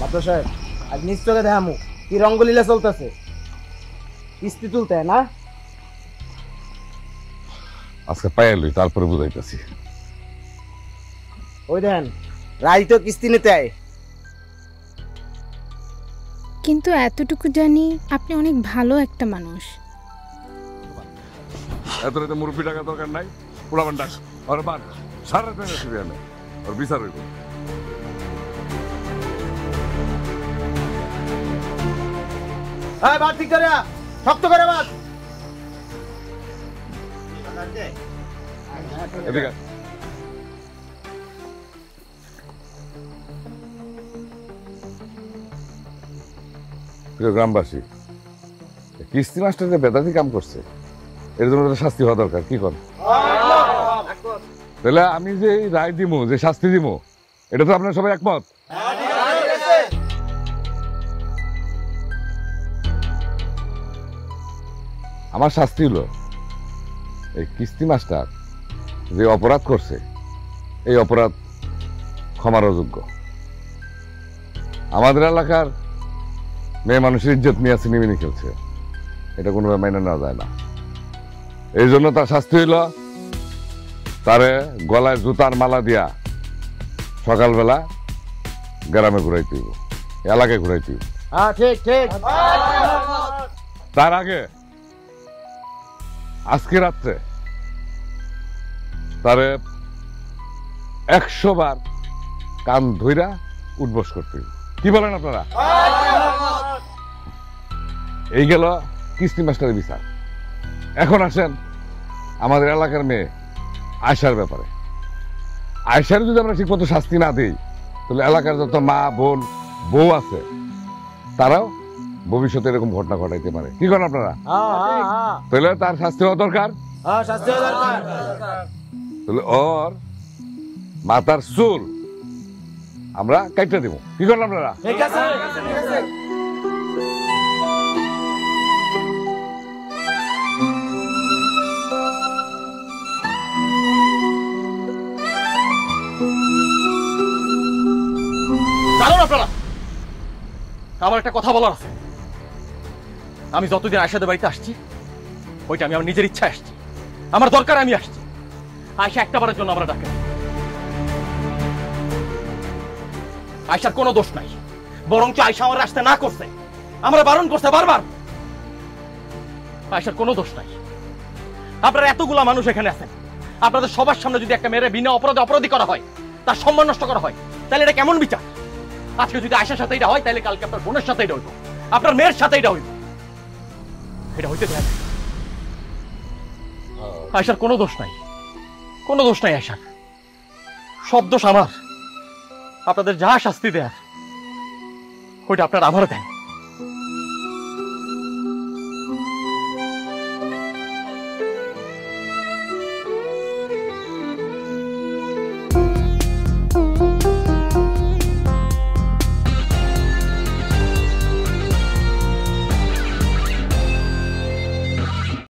মাত্র সাহেব আজ নিশ্চয় দেখামু কি রঙ্গলীলা চলতেছে। কিস্তি তুলতে না আজকে পাইলি তারপরে বুঝাইতেছি। ওই দেন রাই তো কিস্তি নিতে আয়। কিন্তু এতটুকু জানি আপনি অনেক ভালো একটা মানুষ। এত রাতে মুরব্বী টাকা দরকার নাই, পোলাবান ডাক আর বান সারা রাত ফিরে আনে আর বিচার হইব। হ্যাঁ বাদ ঠিক করে শক্ত করে বাদ। এদিকে প্রিয় গ্রামবাসী, কিস্তি মাস্টার যে বেদাতি কাম করছে এর জন্য শাস্তি হওয়া দরকার। কি কর তাহলে আমি যে রায় দিমু, যে শাস্তি দিমু, এটা তো আপনারা সবাই একমত? আমার শাস্তি হলো এই কিস্তি মাস্টার যে অপরাধ করছে এই অপরাধ ক্ষমার অযোগ্য। আমাদের এলাকার মেয়ে মানুষের ইজ্জত নিয়ে সিনেমিনি খেলছে, এটা কোনোভাবে মেনে নেওয়া যায় না। এই জন্য তার শাস্তি হইল তারে গলায় জুতার মালা দিয়া সকালবেলা গ্রামে ঘুরাইতে হইব, এলাকায় ঘুরাইতে হইব। ঠিক ঠিক। তার আগে আজকে রাত্রে তারে 100 বার কান ধইরা উঠবস করতে হইব। কি বলেন আপনারা? এই গেল কিস্তি মাস্টারের বিচার। এখন আসেন আমাদের এলাকার মেয়ে আয়শার ব্যাপারে। আয়শার যদি আমরা ঠিক মতো শাস্তি না দিই তাহলে এলাকার যত মা বোন বউ আছে তারাও ভবিষ্যতে এরকম ঘটনা ঘটাইতে পারে। কি করেন আপনারা? তাহলে তার শাস্তি হওয়া দরকার। তাহলে ওর মাথার চুল আমরা কাইটা দিব। কি করেন আপনারা? ঠিক আছে। জানেন আপনারা, আমার একটা কথা বলার আছে। আমি যতদিন আয়শাদের বাড়িতে আসছি ওইটা আমি আমার নিজের ইচ্ছা আসছি, আমার দরকার আমি আসছি। আয়শা একটা বারের জন্য আমরা ডাকে, আয়শার কোনো দোষ নাই, বরঞ্চ আয়শা আমার আসতে না করছে, আমরা বারণ করছে বারবার। আয়শার কোনো দোষ নাই। আপনারা এতগুলা মানুষ এখানে আছেন, আপনাদের সবার সামনে যদি একটা মেয়ের বিনা অপরাধে অপরাধী করা হয়, তার সম্মান নষ্ট করা হয়, তাহলে এটা কেমন বিচার? আজকে যদি আয়শার সাথে এটা হয় তাহলে কালকে আপনার বোনের সাথে এটা হইব, আপনার মেয়ের সাথে এটা হইব। এটা হইতে দেয় না। আয়শার কোনো দোষ নাই, কোনো দোষ নাই আয়শার, সব দোষ আমার। আপনাদের যা শাস্তি দেয়ার ওইটা আপনারা আমার দেন।